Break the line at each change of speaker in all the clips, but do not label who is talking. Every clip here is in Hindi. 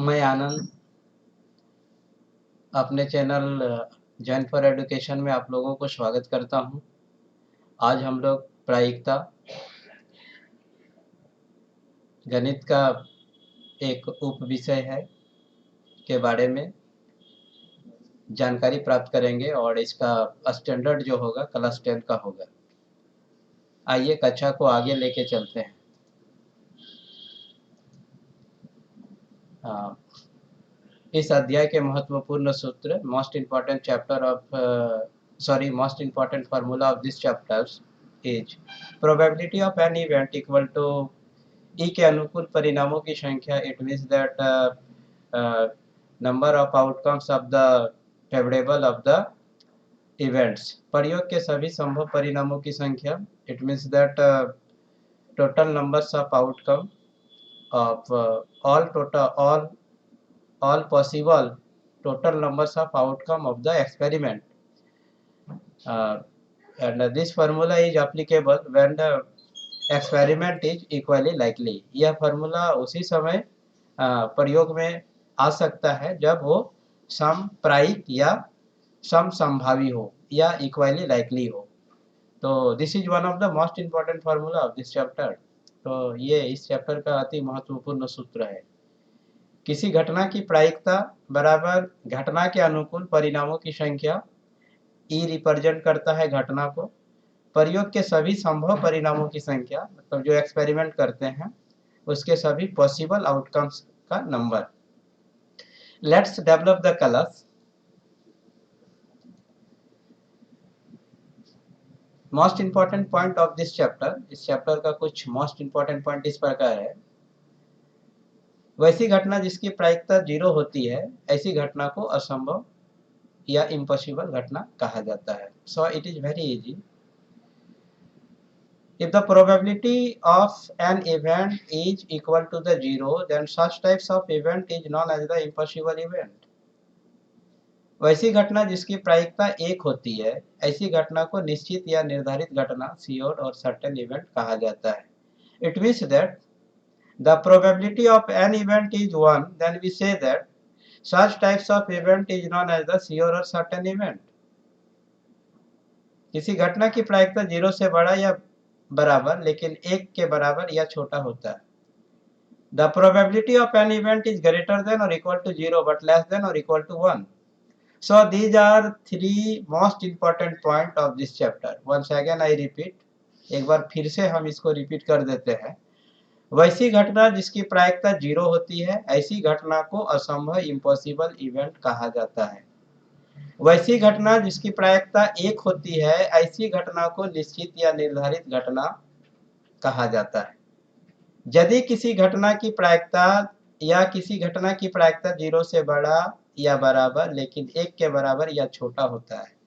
मैं आनंद अपने चैनल जैन फॉर एजुकेशन में आप लोगों को स्वागत करता हूं। आज हम लोग प्रायिकता गणित का एक उप विषय है के बारे में जानकारी प्राप्त करेंगे और इसका स्टैंडर्ड जो होगा क्लास 10 का होगा। आइए कक्षा को आगे लेके चलते हैं। इस अध्याय के महत्वपूर्ण सूत्र most important formula of this chapters is probability of an event equal to E के अनुकूल परिणामों की संख्या। It means that number of outcomes of the favourable of the events. प्रयोग के सभी संभव परिणामों की संख्या। It means that total numbers of outcome of all possible total numbers of outcome of the experiment, and this formula is applicable when the experiment is equally likely। यह फार्मूला उसी समय प्रयोग में आ सकता है जब वो समप्रायिक या समसंभावी हो या इक्वली लाइकली हो। तो this is one of the most important formula of this chapter. तो ये इस चैप्टर का अति महत्वपूर्ण सूत्र है। किसी घटना की प्रायिकता बराबर घटना के अनुकूल परिणामों की संख्या। ई रिप्रेजेंट करता है घटना को। प्रयोग के सभी संभव परिणामों की संख्या, मतलब जो एक्सपेरिमेंट करते हैं उसके सभी पॉसिबल आउटकम्स का number. Let's develop the class. Most important point of this chapter. इस चैप्टर का कुछ मोस्ट इंपॉर्टेंट पॉइंट इस प्रकार है। वैसी घटना जिसकी प्रायिकता 0 होती है, ऐसी घटना को असंभव या इम्पॉसिबल घटना कहा जाता है। So it is very easy. If the probability of an event is equal to the 0, then such types of event is known as the impossible event। वैसी घटना जिसकी प्रायिकता 1 होती है, ऐसी घटना को निश्चित या निर्धारित घटना श्योर और सर्टेन इवेंट कहा जाता है। It means that the probability of an event is 1, then we say that such types of event is known as the sure or certain event। किसी घटना की प्रायिकता 0 से बड़ा या बराबर लेकिन 1 के बराबर या छोटा होता है। The probability of an event is greater than or equal to 0 but less than or equal to 1। So these are three most important point of this chapter। Once again I repeat, एक बार फिर से हम इसको रिपीट कर देते हैं। वैसी घटना जिसकी प्रायिकता 0 होती है, ऐसी घटना को असंभव इम्पॉसिबल इवेंट कहा जाता है। वैसी घटना जिसकी प्रायिकता 1 होती है, ऐसी घटना को निश्चित या निर्धारित घटना कहा जाता है। यदि किसी घटना की प्रायिकता 0 से बड़ा या बराबर लेकिन 1 के बराबर या छोटा होता है।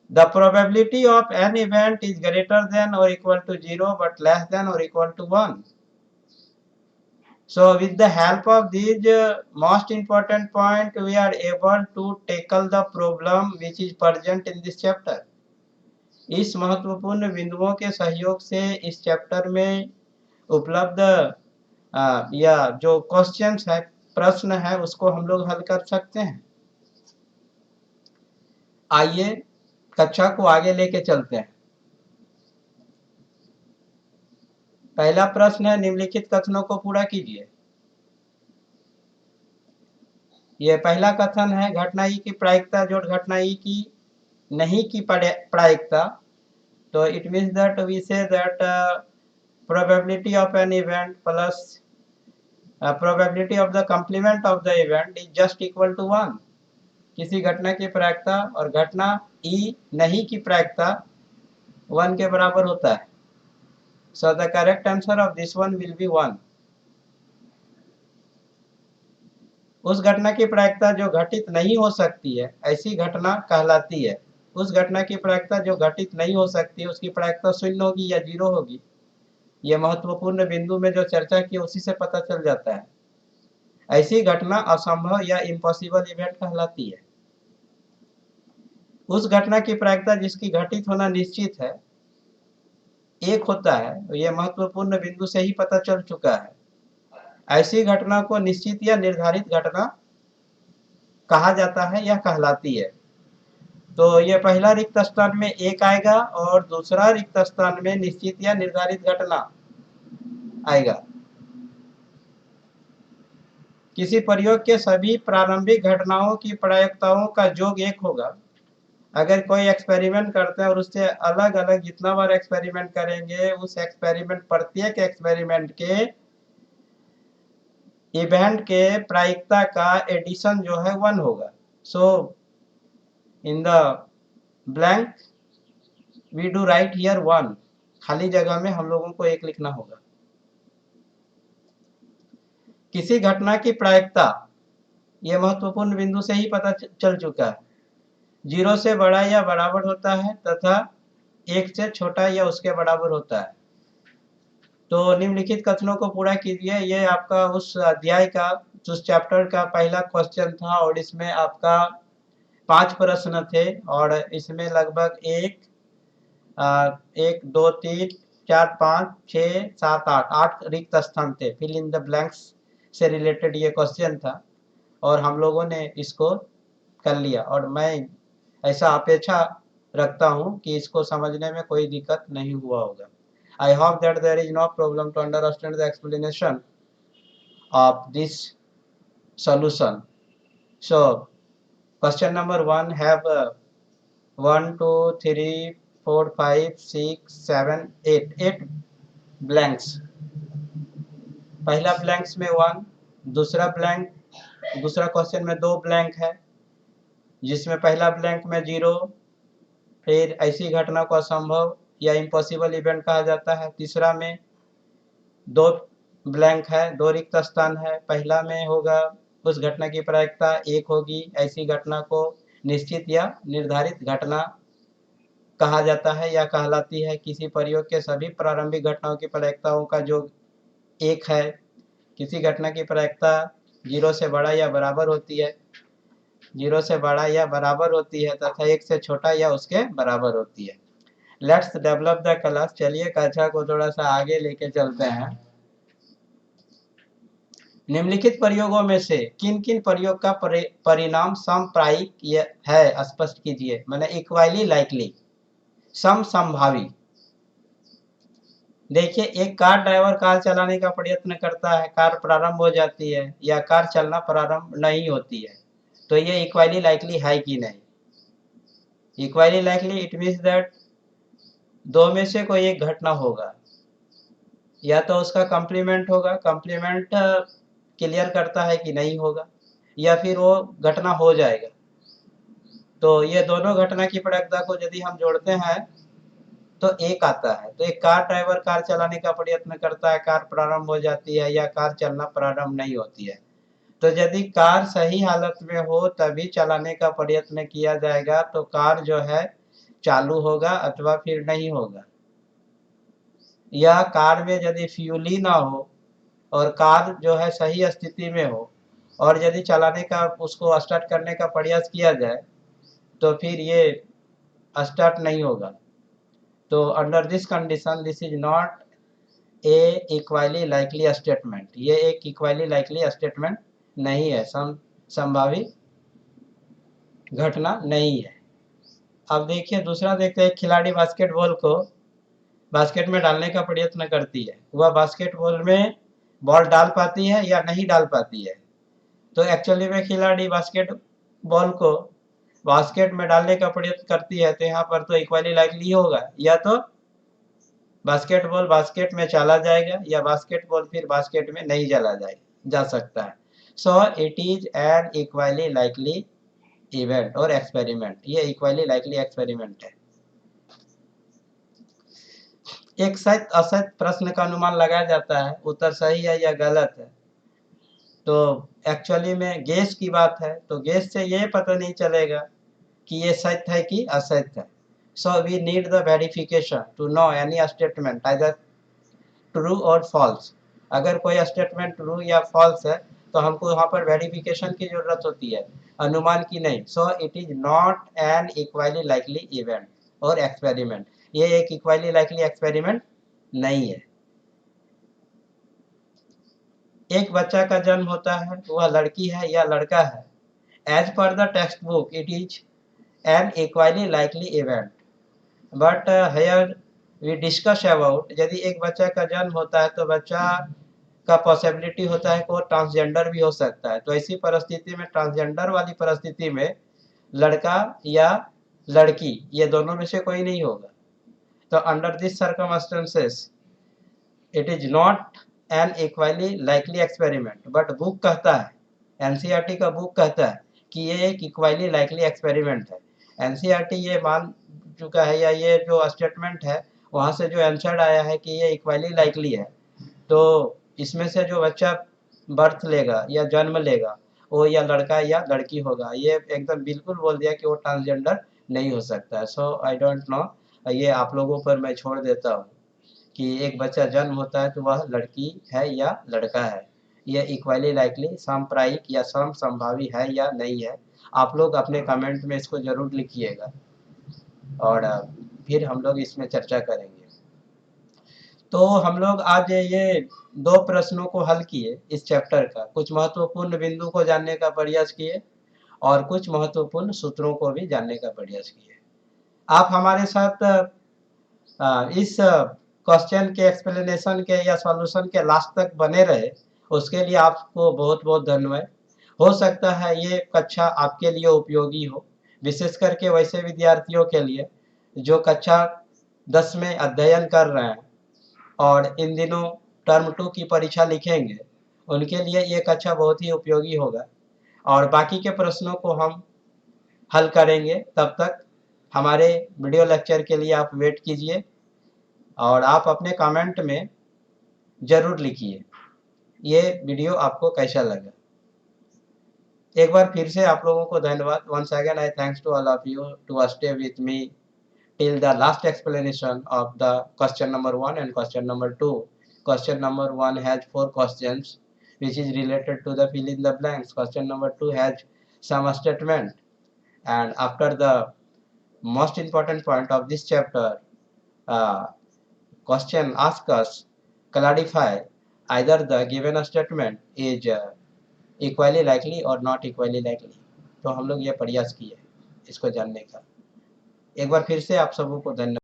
The probability of an event is greater than or equal to 0 but less than or equal to 1। So with the help of these most important point, we are able to tackle the problem which is present in this chapter। इस महत्वपूर्ण बिंदुओं के सहयोग से इस चैप्टर में उपलब्ध या जो क्वेश्चंस है, प्रश्न है, उसको हम लोग हल कर सकते हैं। आइए कक्षा को आगे लेके चलते हैं। पहला प्रश्न है, निम्नलिखित कथनों को पूरा कीजिए। यह पहला कथन है, घटना ई की प्रायिकता जोड़ घटना ई की नहीं की प्रायिकता। तो it means that we say that probability of an event plus probability of the complement of the event is just equal to 1। किसी घटना की प्रायिकता और घटना ई नहीं की प्रायिकता 1 के बराबर होता है। So the correct answer of this one will be 1। उस घटना की प्रायिकता जो घटित नहीं हो सकती है, ऐसी घटना कहलाती है। उस घटना की प्रायिकता जो घटित नहीं हो सकती है, उसकी प्रायिकता 0 होगी या 0 होगी। यह महत्वपूर्ण बिंदु में जो चर्चा की उसी से पता चल जाता है। ऐसी घटना असंभव या इम्पॉसिबल इवेंट कहलाती है। उस घटना की प्रायिकता जिसकी घटित होना निश्चित है 1 होता है। यह महत्वपूर्ण बिंदु से ही पता चल चुका है। ऐसी घटना को निश्चित या निर्धारित घटना कहा जाता है या कहलाती है। तो ये पहला रिक्त स्थान में एक आएगा और दूसरा रिक्त स्थान में निश्चित या निर्धारित घटना आएगा। किसी प्रयोग के सभी प्रारंभिक घटनाओं की प्रायिकताओं का योग एक होगा। अगर कोई एक्सपेरिमेंट करते हैं और उससे अलग अलग जितना बार एक्सपेरिमेंट करेंगे, उस एक्सपेरिमेंट प्रत्येक एक्सपेरिमेंट के इवेंट के प्रायिकता का एडिशन जो है 1 होगा। So in the blank we do write here 1, खाली जगह में हम लोगों को 1 लिखना होगा। किसी घटना की प्रायिकता, यह महत्वपूर्ण बिंदु से ही पता चल चुका है, 0 से बड़ा या बराबर होता है तथा 1 से छोटा या उसके बराबर होता है। तो निम्नलिखित कथनों को पूरा कीजिए। ये आपका उस अध्याय का, उस चैप्टर का पहला क्वेश्चन था और इसमें आपका 5 प्रश्न थे और इसमें लगभग 1 2 3 4 5 6 7 8 रिक्त स्थान थे। फिल इन द ब्लैंक्स से रिलेटेड ये क्वेश्चन था और हम लोगों ने इसको कर लिया और मैं ऐसा अपेक्षा रखता हूँ कि इसको समझने में कोई दिक्कत नहीं हुआ होगा। I hope that there is no problem to understand the explanation of this solution. So, question number 1 have 1 2 3 4 5 6 7 8 blanks. पहला ब्लैंक्स में 1, दूसरा ब्लैंक, दूसरा क्वेश्चन में 2 ब्लैंक है जिसमें पहला ब्लैंक में 0, फिर ऐसी घटना को असंभव या इम्पॉसिबल इवेंट कहा जाता है। तीसरा में 2 ब्लैंक है, 2 रिक्त स्थान है। पहला में होगा उस घटना की प्रायिकता 1 होगी। ऐसी घटना को निश्चित या निर्धारित घटना कहा जाता है या कहलाती है। किसी प्रयोग के सभी प्रारंभिक घटनाओं की प्रायिकताओं का योग 1 है। किसी घटना की प्रायिकता 0 से बड़ा या बराबर होती है, 0 से बड़ा या बराबर होती है तथा 1 से छोटा या उसके बराबर होती है। Let's develop the class. चलिए कक्षा को थोड़ा सा आगे लेके चलते हैं। निम्नलिखित प्रयोगों में से किन किन प्रयोग का परिणाम समप्रायिक है, स्पष्ट कीजिए। मैंने इक्वाली लाइकली, समसंभावी। देखिए, एक कार ड्राइवर कार चलाने का प्रयत्न करता है, कार प्रारंभ हो जाती है या कार चलना प्रारंभ नहीं होती है, तो ये इक्वाली लाइकली है कि नहीं? Equally likely it means that 2 में से कोई एक घटना होगा, या तो उसका कॉम्प्लीमेंट होगा, कॉम्प्लीमेंट क्लियर करता है कि नहीं होगा, या फिर वो घटना हो जाएगा। तो ये दोनों घटना की प्रायिकता को यदि हम जोड़ते हैं तो 1 आता है। तो एक कार ड्राइवर कार चलाने का प्रयत्न करता है, कार प्रारंभ हो जाती है या कार चलना प्रारंभ नहीं होती है। तो यदि कार सही हालत में हो तभी चलाने का प्रयत्न किया जाएगा तो कार जो है चालू होगा अथवा फिर नहीं होगा। या कार में यदि फ्यूल ही ना हो और कार जो है सही स्थिति में हो और यदि चलाने का, उसको स्टार्ट करने का प्रयास किया जाए तो फिर ये स्टार्ट नहीं होगा। तो under this condition this is not a equally likely statement. ये एक इक्वली लाइकली स्टेटमेंट नहीं है, संभावी घटना नहीं है। अब देखिए दूसरा देखते हैं। खिलाड़ी बास्केटबॉल को बास्केट में डालने का प्रयत्न करती है, वह बास्केटबॉल में बॉल डाल पाती है या नहीं डाल पाती है। तो एक्चुअली में खिलाड़ी बास्केटबॉल को बास्केट में डालने का प्रयत्न करती है, तो यहाँ पर तो इक्वली लाइकली होगा, या तो बास्केटबॉल बास्केट में चला जाएगा या बास्केटबॉल फिर बास्केट में नहीं चला जा सकता है। So it is an equally likely event और एक्सपेरिमेंट। ये इक्वली लाइकली एक्सपेरिमेंट है। एक सत्य असत्य प्रश्न का अनुमान लगाया जाता है, उत्तर सही है या गलत है। तो एक्चुअली में गेस की बात है, तो गेस से ये पता नहीं चलेगा कि ये सत्य है कि असत्य है। So we need the verification to know any statement either true और फॉल्स। अगर कोई स्टेटमेंट ट्रू या फॉल्स है तो हमको वहाँ पर वेरिफिकेशन की जरूरत होती है, अनुमान की नहीं। So it is not an equally likely event और एक्सपेरिमेंट। ये एक इक्वली लाइकली एक्सपेरिमेंट नहीं है। एक बच्चा का जन्म होता है, वह लड़की है या लड़का है। As per the text book it is an equally likely event, but here we discuss about यदि एक बच्चा का जन्म होता है तो बच्चा का पॉसिबिलिटी होता है कि वो ट्रांसजेंडर भी हो सकता है। तो ऐसी परिस्थिति में, ट्रांसजेंडर वाली परिस्थिति में, लड़का या लड़की ये दोनों में से कोई नहीं होगा। तो under this circumstances it is not an equally likely experiment, but book कहता है, एनसीईआरटी का बुक कहता है कि ये एक इक्वली लाइकली एक्सपेरिमेंट है। एनसीईआरटी ये मान चुका है, या ये जो स्टेटमेंट है वहाँ से जो आंसर आया है कि ये इक्वली लाइकली है। तो इसमें से जो बच्चा बर्थ लेगा या जन्म लेगा वो या लड़का या लड़की होगा। ये एकदम बिल्कुल बोल दिया कि वो ट्रांसजेंडर नहीं हो सकता है। सो आई डोंट नो, ये आप लोगों पर मैं छोड़ देता हूँ कि एक बच्चा जन्म होता है तो वह लड़की है या लड़का है। यह इक्वली लाइकली सांप्रायिक या समसंभावी है या नहीं है। आप लोग अपने कमेंट में इसको जरूर लिखिएगा और फिर हम लोग इसमें चर्चा करेंगे। तो हम लोग आज ये 2 प्रश्नों को हल किए इस चैप्टर का, कुछ महत्वपूर्ण बिंदु को जानने का प्रयास किए और कुछ महत्वपूर्ण सूत्रों को भी जानने का प्रयास किए। आप हमारे साथ इस क्वेश्चन के एक्सप्लेनेशन के या सॉल्यूशन के लास्ट तक बने रहे, उसके लिए आपको बहुत बहुत धन्यवाद। हो सकता है ये कक्षा आपके लिए उपयोगी हो, विशेष करके वैसे विद्यार्थियों के लिए जो कक्षा 10 में अध्ययन कर रहे हैं और इन दिनों टर्म 2 की परीक्षा लिखेंगे, उनके लिए ये कक्षा बहुत ही उपयोगी होगा। और बाकी के प्रश्नों को हम हल करेंगे। तब तक हमारे वीडियो लेक्चर के लिए आप वेट कीजिए और आप अपने कमेंट में ज़रूर लिखिए ये वीडियो आपको कैसा लगा। एक बार फिर से आप लोगों को धन्यवाद। Once again I thanks to all of you to stay with me till the last explanation of the question number 1 and question number 2. Question number 1 has 4 questions which is related to the fill in the blanks. Question number 2 has some statement, and after the most important point of this chapter, uh, question asks us clarify either the given statement is equally likely or not equally likely. तो हम लोग ये प्रयास किए इसको जानने का। एक बार फिर से आप सबों को धन्यवाद।